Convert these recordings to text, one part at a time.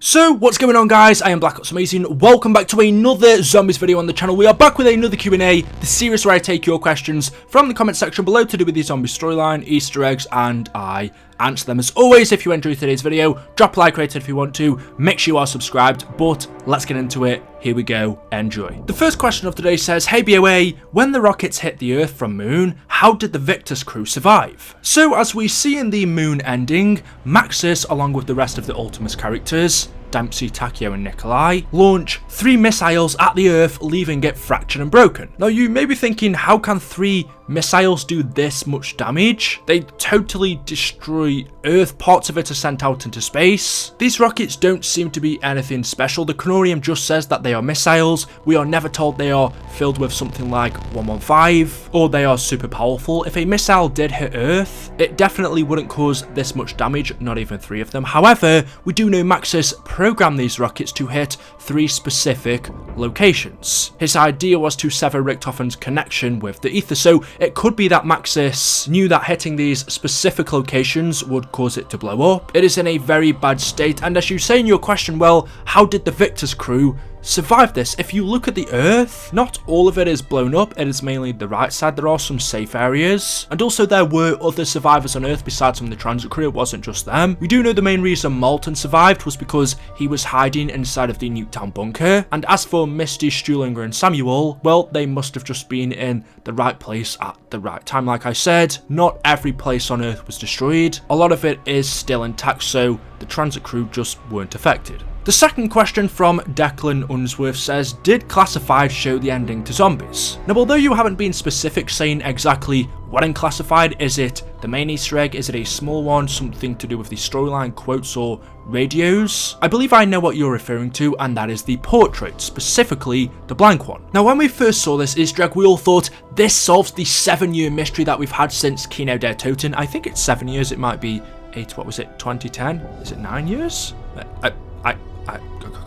So what's going on, guys? I am Amazing. Welcome back to another zombies video on the channel. We are back with another Q&A, the series where I take your questions from the comment section below to do with the zombie storyline, Easter eggs, and I answer them. As always, if you enjoyed today's video, drop a like rated if you want to, make sure you are subscribed, but let's get into it. Here we go, enjoy. The first question of today says, hey BOA, when the rockets hit the Earth from Moon, how did the Victis crew survive? So as we see in the Moon ending, Maxis, along with the rest of the Ultimus characters, Dempsey, Takeo and Nikolai, launch 3 missiles at the Earth, leaving it fractured and broken. Now you may be thinking, how can 3 missiles do this much damage? They totally destroy Earth, parts of it are sent out into space. These rockets don't seem to be anything special. The Canorium just says that they are missiles. We are never told they are filled with something like 115 or they are super powerful. If a missile did hit Earth, it definitely wouldn't cause this much damage, not even 3 of them. However, we do know Maxis programmed these rockets to hit 3 specific locations. His idea was to sever Richtofen's connection with the ether, so it could be that Maxis knew that hitting these specific locations would cause it to blow up. It is in a very bad state, and as you say in your question, well, how did the Victis crew survive this? If you look at the Earth, not all of it is blown up, it is mainly the right side. There are some safe areas, and also there were other survivors on Earth besides from the transit crew. It wasn't just them. We do know the main reason Molten survived was because he was hiding inside of the Nuketown bunker, and as for Misty, Stuhlinger and Samuel, well, they must have just been in the right place at the right time. Like I said, not every place on Earth was destroyed. A lot of it is still intact, so the transit crew just weren't affected. The second question from Declan Unsworth says, did Classified show the ending to zombies? Now, although you haven't been specific saying exactly what in Classified, is it the main Easter egg, is it a small one, something to do with the storyline, quotes or radios? I believe I know what you're referring to, and that is the portrait, specifically the blank one. Now, when we first saw this Easter egg, we all thought this solves the 7-year mystery that we've had since Kino der Toten. I think it's 7 years, it might be 8, what was it, 2010? Is it 9 years? I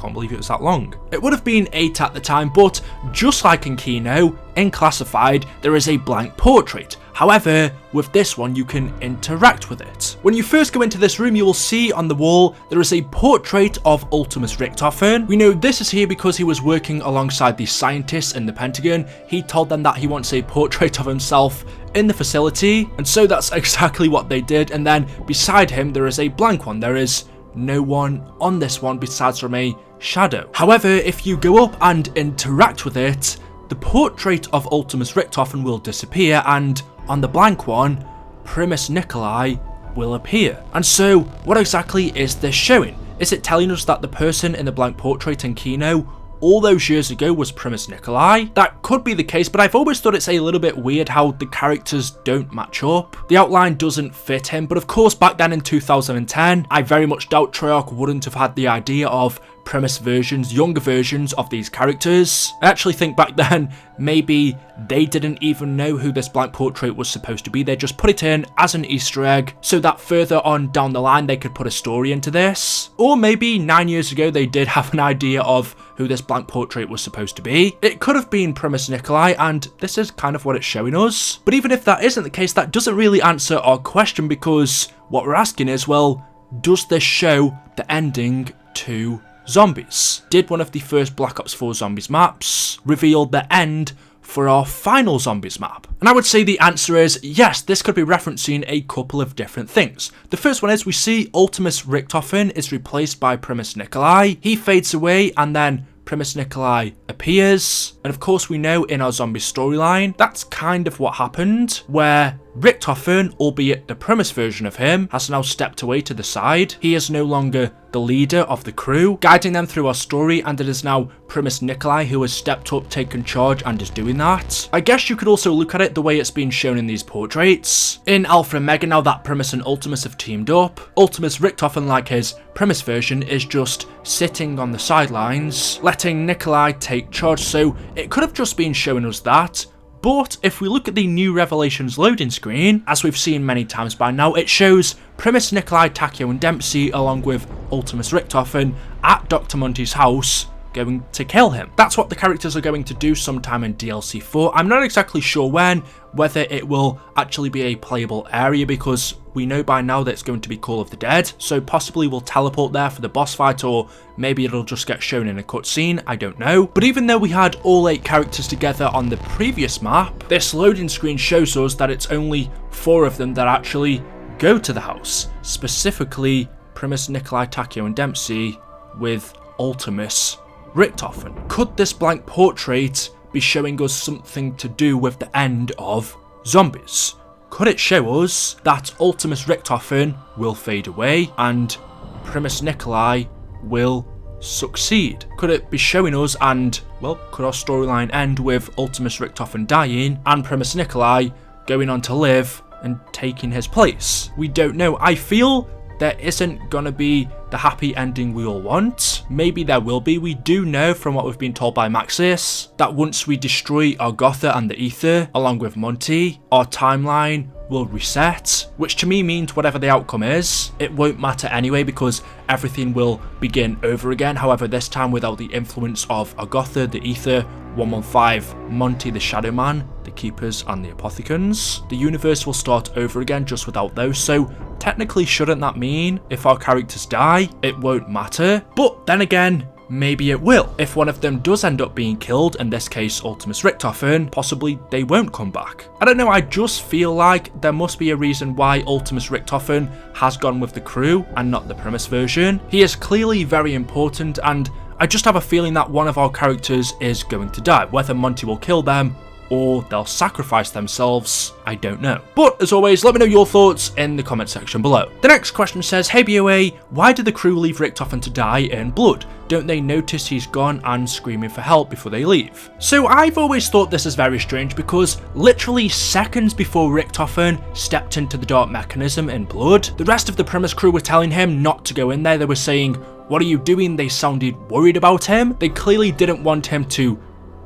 can't believe it was that long. It would have been 8 at the time, but just like in Kino, in Classified, there is a blank portrait. However, with this one, you can interact with it. When you first go into this room, you will see on the wall, there is a portrait of Ultimus Richtofen. We know this is here because he was working alongside the scientists in the Pentagon. He told them that he wants a portrait of himself in the facility, and so that's exactly what they did. And then beside him, there is a blank one. There is no one on this one besides from a shadow. However, if you go up and interact with it, the portrait of Ultimus Richtofen will disappear, and on the blank one, Primus Nikolai will appear. And so, what exactly is this showing? Is it telling us that the person in the blank portrait in Kino all those years ago was Primus Nikolai? That could be the case, but I've always thought it's a little bit weird how the characters don't match up. The outline doesn't fit him, but of course back then in 2010, I very much doubt Treyarch wouldn't have had the idea of Primus versions, younger versions of these characters. I actually think back then, maybe they didn't even know who this blank portrait was supposed to be. They just put it in as an Easter egg so that further on down the line they could put a story into this. Or maybe 9 years ago they did have an idea of who this blank portrait was supposed to be. It could have been Primus Nikolai, and this is kind of what it's showing us. But even if that isn't the case, that doesn't really answer our question, because what we're asking is, well, does this show the ending to zombies? Did one of the first Black Ops 4 zombies maps reveal the end for our final zombies map? And I would say the answer is yes, this could be referencing a couple of different things. The first one is we see Ultimus Richtofen is replaced by Primus Nikolai. He fades away and then Primus Nikolai appears. And of course we know in our zombie storyline, that's kind of what happened, where Richtofen, albeit the Primus version of him, has now stepped away to the side. He is no longer the leader of the crew, guiding them through our story, and it is now Primus Nikolai who has stepped up, taken charge, and is doing that. I guess you could also look at it the way it's been shown in these portraits. In Alpha and Omega, now that Primus and Ultimus have teamed up, Ultimus Richtofen, like his Primus version, is just sitting on the sidelines, letting Nikolai take charge, so it could have just been showing us that. But if we look at the new Revelations loading screen, as we've seen many times by now, it shows Primus, Nikolai, Takeo and Dempsey along with Ultimus Richtofen at Dr. Monty's house going to kill him. That's what the characters are going to do sometime in DLC 4. I'm not exactly sure when, whether it will actually be a playable area, because we know by now that it's going to be Call of the Dead, so possibly we'll teleport there for the boss fight, or maybe it'll just get shown in a cutscene, I don't know. But even though we had all 8 characters together on the previous map, this loading screen shows us that it's only 4 of them that actually go to the house, specifically Primus, Nikolai, Takeo and Dempsey, with Ultimus Richtofen. Could this blank portrait be showing us something to do with the end of zombies? Could it show us that Ultimus Richtofen will fade away and Primus Nikolai will succeed? Could it be showing us, and well, could our storyline end with Ultimus Richtofen dying and Primus Nikolai going on to live and taking his place? We don't know. I feel there isn't gonna be the happy ending we all want. Maybe there will be. We do know from what we've been told by Maxius that once we destroy Argotha and the Ether, along with Monty, our timeline will reset, which to me means whatever the outcome is, it won't matter anyway, because everything will begin over again. However, this time without the influence of Argotha, the Ether, 115, Monty the Shadow Man, the Keepers and the Apothecans. The universe will start over again just without those, so technically shouldn't that mean if our characters die, it won't matter? But then again, maybe it will. If one of them does end up being killed, in this case Ultimus Richtofen, possibly they won't come back. I don't know, I just feel like there must be a reason why Ultimus Richtofen has gone with the crew and not the Primus version. He is clearly very important, and I just have a feeling that one of our characters is going to die. Whether Monty will kill them or they'll sacrifice themselves, I don't know. But as always, let me know your thoughts in the comment section below. The next question says, hey BOA, why did the crew leave Richtofen to die in blood? Don't they notice he's gone and screaming for help before they leave? So I've always thought this is very strange, because literally seconds before Richtofen stepped into the dark mechanism in blood, the rest of the Primus crew were telling him not to go in there. They were saying, what are you doing? They sounded worried about him. They clearly didn't want him to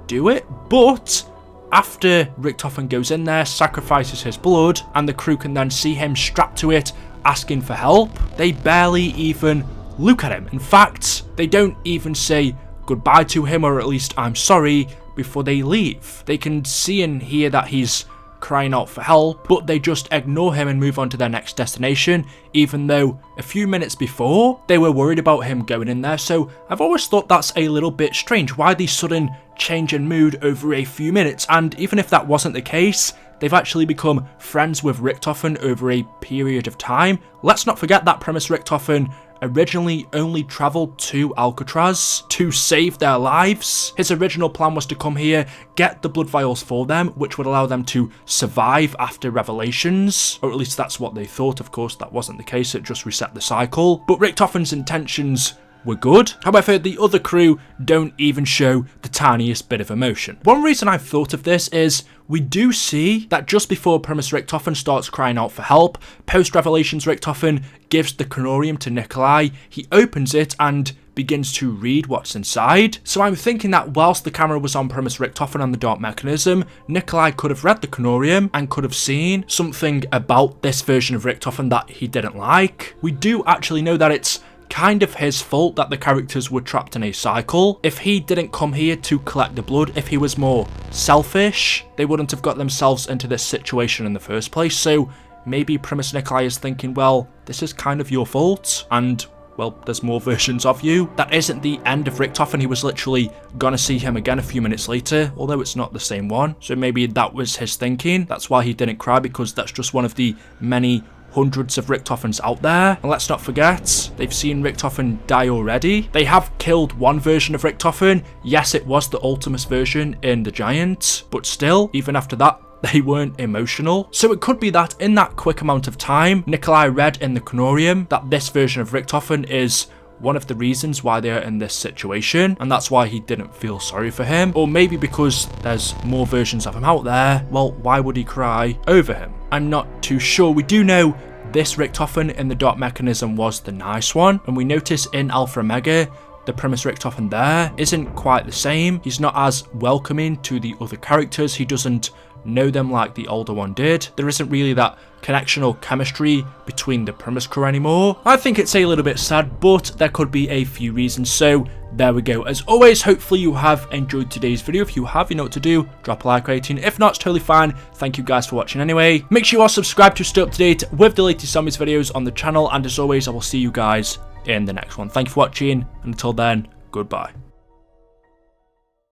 do it, but after Richtofen goes in there, sacrifices his blood, and the crew can then see him strapped to it, asking for help, they barely even look at him. In fact, they don't even say goodbye to him, or at least I'm sorry, before they leave. They can see and hear that he's crying out for help, but they just ignore him and move on to their next destination, even though a few minutes before they were worried about him going in there. So I've always thought that's a little bit strange. Why the sudden change in mood over a few minutes? And even if that wasn't the case, they've actually become friends with Richtofen over a period of time. Let's not forget that Primus Richtofen originally only travelled to Alcatraz to save their lives. His original plan was to come here, get the blood vials for them, which would allow them to survive after Revelations, or at least that's what they thought. Of course, that wasn't the case, it just reset the cycle. But Richtofen's intentions were good. However, the other crew don't even show the tiniest bit of emotion. One reason I've thought of this is we do see that just before Primus Richtofen starts crying out for help, post-Revelations Richtofen gives the Canorium to Nikolai. He opens it and begins to read what's inside. So I'm thinking that whilst the camera was on Primus Richtofen and the dark mechanism, Nikolai could have read the Canorium and could have seen something about this version of Richtofen that he didn't like. We do actually know that it's kind of his fault that the characters were trapped in a cycle. If he didn't come here to collect the blood, if he was more selfish, they wouldn't have got themselves into this situation in the first place. So maybe Primus Nikolai is thinking, well, this is kind of your fault, and well, there's more versions of you. That isn't the end of Richtofen. He was literally gonna see him again a few minutes later, although it's not the same one. So maybe that was his thinking. That's why he didn't cry, because that's just one of the many hundreds of Richtofens out there. And let's not forget, they've seen Richtofen die already. They have killed one version of Richtofen. Yes, it was the Ultimus version in the Giant, but still, even after that, they weren't emotional. So it could be that in that quick amount of time, Nikolai read in the Canorium that this version of Richtofen is one of the reasons why they're in this situation, and that's why he didn't feel sorry for him. Or maybe because there's more versions of him out there, well, why would he cry over him? I'm not too sure. We do know this Richtofen in the dark mechanism was the nice one, and we notice in Alpha Omega, the Primus Richtofen there isn't quite the same. He's not as welcoming to the other characters. He doesn't know them like the older one did. There isn't really that connection or chemistry between the premise crew anymore. I think it's a little bit sad, but there could be a few reasons, so there we go. As always, hopefully you have enjoyed today's video. If you have, you know what to do, drop a like rating. If not, it's totally fine. Thank you guys for watching anyway. Make sure you are subscribed to stay up to date with the latest zombies videos on the channel, and as always, I will see you guys in the next one. Thank you for watching, and until then, goodbye.